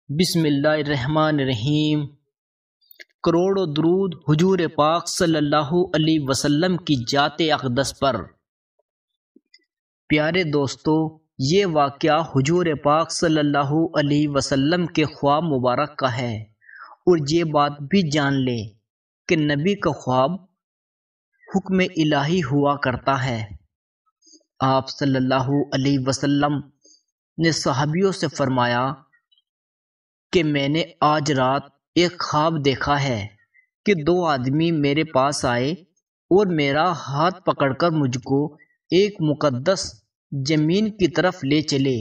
بسم اللہ الرحمن الرحیم۔ کروڑوں درود حضور پاک صلی اللہ علیہ وسلم کی ذات اقدس پر۔ پیارے دوستو، یہ واقعہ حضور پاک صلی اللہ علیہ وسلم کے خواب مبارک کا ہے، اور یہ بات بھی جان لے کہ نبی کا خواب حکم الہی ہوا کرتا ہے۔ آپ صلی اللہ علیہ وسلم نے صحابیوں سے فرمایا کہ میں نے آج رات ایک خواب دیکھا ہے کہ دو آدمی میرے پاس آئے اور میرا ہاتھ پکڑ کر مجھ کو ایک مقدس زمین کی طرف لے چلے۔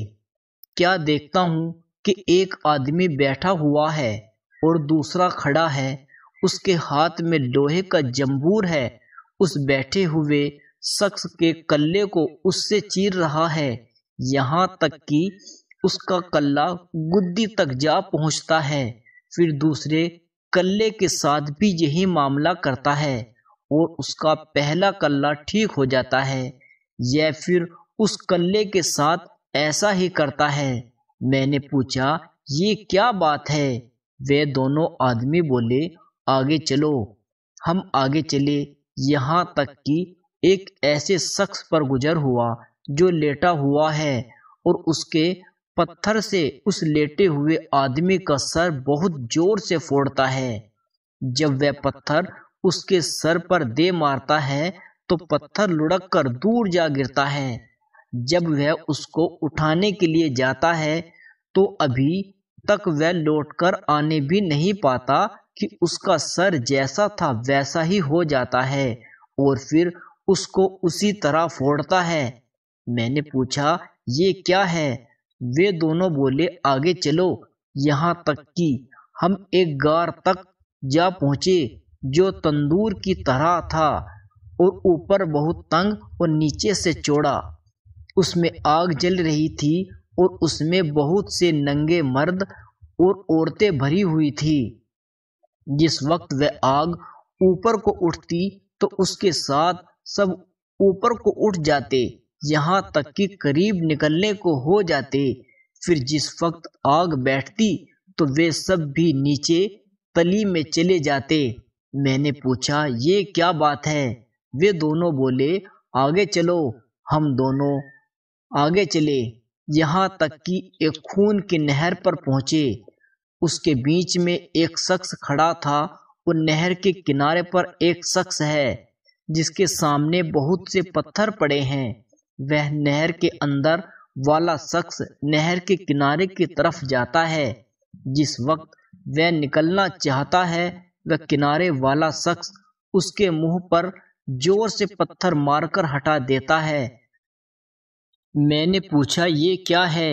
کیا دیکھتا ہوں کہ ایک آدمی بیٹھا ہوا ہے اور دوسرا کھڑا ہے، اس کے ہاتھ میں لوہے کا جمبور ہے، اس بیٹھے ہوئے شخص کے کلے کو اس سے چیر رہا ہے، یہاں تک کہ اس کا کلہ گدی تک جا پہنچتا ہے۔ پھر دوسرے کلے کے ساتھ بھی یہی معاملہ کرتا ہے اور اس کا پہلا کلہ ٹھیک ہو جاتا ہے، یا پھر اس کلے کے ساتھ ایسا ہی کرتا ہے۔ میں نے پوچھا، یہ کیا بات ہے؟ وہ دونوں آدمی بولے، آگے چلو۔ ہم آگے چلے، یہاں تک کہ ایک ایسے شخص پر گزر ہوا جو لیٹا ہوا ہے، اور اس کے پتھر سے اس لیٹے ہوئے آدمی کا سر بہت زور سے پھوڑتا ہے۔ جب وہ پتھر اس کے سر پر دے مارتا ہے تو پتھر لڑک کر دور جا گرتا ہے۔ جب وہ اس کو اٹھانے کے لیے جاتا ہے تو ابھی تک وہ لوٹ کر آنے بھی نہیں پاتا کہ اس کا سر جیسا تھا ویسا ہی ہو جاتا ہے، اور پھر اس کو اسی طرح پھوڑتا ہے۔ میں نے پوچھا، یہ کیا ہے؟ وہ دونوں بولے، آگے چلو، یہاں تک کہ ہم ایک غار تک جا پہنچے جو تندور کی طرح تھا، اور اوپر بہت تنگ اور نیچے سے چوڑا۔ اس میں آگ جل رہی تھی اور اس میں بہت سے ننگے مرد اور عورتیں بھری ہوئی تھی۔ جس وقت وہ آگ اوپر کو اٹھتی تو اس کے ساتھ سب اوپر کو اٹھ جاتے، یہاں تک کہ قریب نکلنے کو ہو جاتے۔ پھر جس وقت آگ بیٹھتی تو وہ سب بھی نیچے تلی میں چلے جاتے۔ میں نے پوچھا، یہ کیا بات ہے؟ وہ دونوں بولے، آگے چلو۔ ہم دونوں آگے چلے، یہاں تک کہ ایک خون کی نہر پر پہنچے۔ اس کے بیچ میں ایک شخص کھڑا تھا، اور نہر کے کنارے پر ایک شخص ہے جس کے سامنے بہت سے پتھر پڑے ہیں۔ وہ نہر کے اندر والا شخص نہر کے کنارے کی طرف جاتا ہے۔ جس وقت وہ نکلنا چاہتا ہے، وہ کنارے والا شخص اس کے منہ پر زور سے پتھر مار کر ہٹا دیتا ہے۔ میں نے پوچھا، یہ کیا ہے؟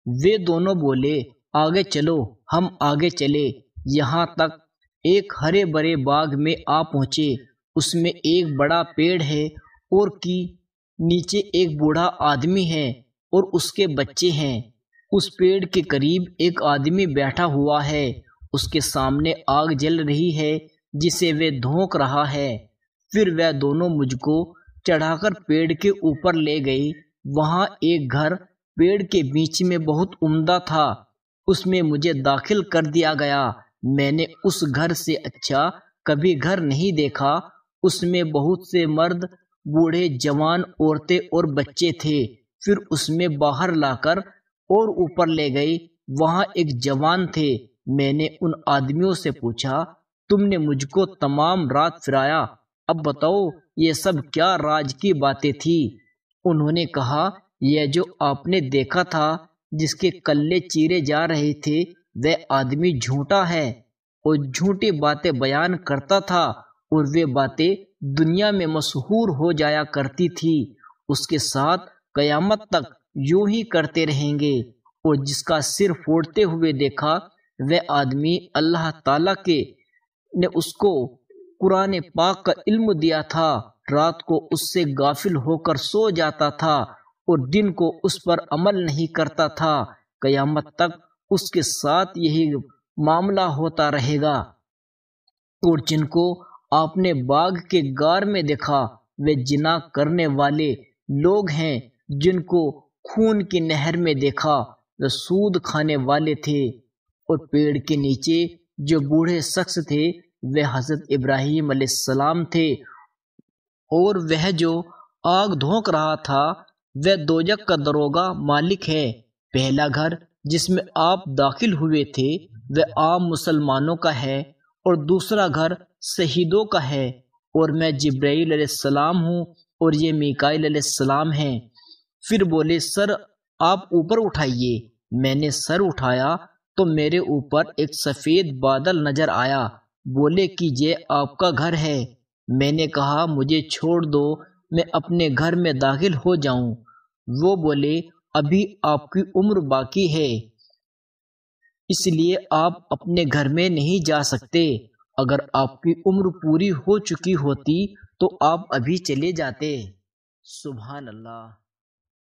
وہ دونوں بولے، آگے چلو۔ ہم آگے چلے، یہاں تک ایک ہرے بھرے باغ میں آ پہنچے۔ اس میں ایک بڑا پیڑ ہے، اور کی نیچے ایک بوڑھا آدمی ہے اور اس کے بچے ہیں۔ اس پیڑ کے قریب ایک آدمی بیٹھا ہوا ہے، اس کے سامنے آگ جل رہی ہے جسے وہ دھونک رہا ہے۔ پھر وہ دونوں مجھ کو چڑھا کر پیڑ کے اوپر لے گئے۔ وہاں ایک گھر پیڑ کے بیچ میں بہت عمدہ تھا، اس میں مجھے داخل کر دیا گیا۔ میں نے اس گھر سے اچھا کبھی گھر نہیں دیکھا۔ اس میں بہت سے مرد، بوڑھے، جوان، عورتیں اور بچے تھے۔ پھر اس میں باہر لا کر اور اوپر لے گئے، وہاں ایک جوان تھے۔ میں نے ان آدمیوں سے پوچھا، تم نے مجھ کو تمام رات پھرایا، اب بتاؤ یہ سب کیا راز کی باتیں تھی؟ انہوں نے کہا، یہ جو آپ نے دیکھا تھا جس کے کلے چیرے جا رہے تھے، وہ آدمی جھوٹا ہے اور جھوٹی باتیں بیان کرتا تھا، اور وہ باتیں دنیا میں مشہور ہو جایا کرتی تھی۔ اس کے ساتھ قیامت تک یوں ہی کرتے رہیں گے۔ اور جس کا سر پھوڑتے ہوئے دیکھا، وہ آدمی اللہ تعالیٰ نے اس کو قرآن پاک کا علم دیا تھا، رات کو اس سے غافل ہو کر سو جاتا تھا اور دن کو اس پر عمل نہیں کرتا تھا۔ قیامت تک اس کے ساتھ یہی معاملہ ہوتا رہے گا۔ اور جن کو آپ نے باغ کے غار میں دیکھا، وہ زنا کرنے والے لوگ ہیں۔ جن کو خون کی نہر میں دیکھا، وہ سود کھانے والے تھے۔ اور پیڑ کے نیچے جو بوڑھے شخص تھے وہ حضرت ابراہیم علیہ السلام تھے، اور وہ جو آگ دھونک رہا تھا وہ دوزخ کا دروغہ مالک ہے۔ پہلا گھر جس میں آپ داخل ہوئے تھے وہ عام مسلمانوں کا ہے، اور دوسرا گھر شہیدوں کا ہے، اور میں جبرائیل علیہ السلام ہوں اور یہ میکائیل علیہ السلام ہیں۔ پھر بولے سر آپ اوپر اٹھائیے۔ میں نے سر اٹھایا تو میرے اوپر ایک سفید بادل نظر آیا۔ بولے کہ یہ آپ کا گھر ہے۔ میں نے کہا مجھے چھوڑ دو، میں اپنے گھر میں داخل ہو جاؤں۔ وہ بولے ابھی آپ کی عمر باقی ہے، اس لیے آپ اپنے گھر میں نہیں جا سکتے۔ اگر آپ کی عمر پوری ہو چکی ہوتی تو آپ ابھی چلے جاتے۔ سبحان اللہ۔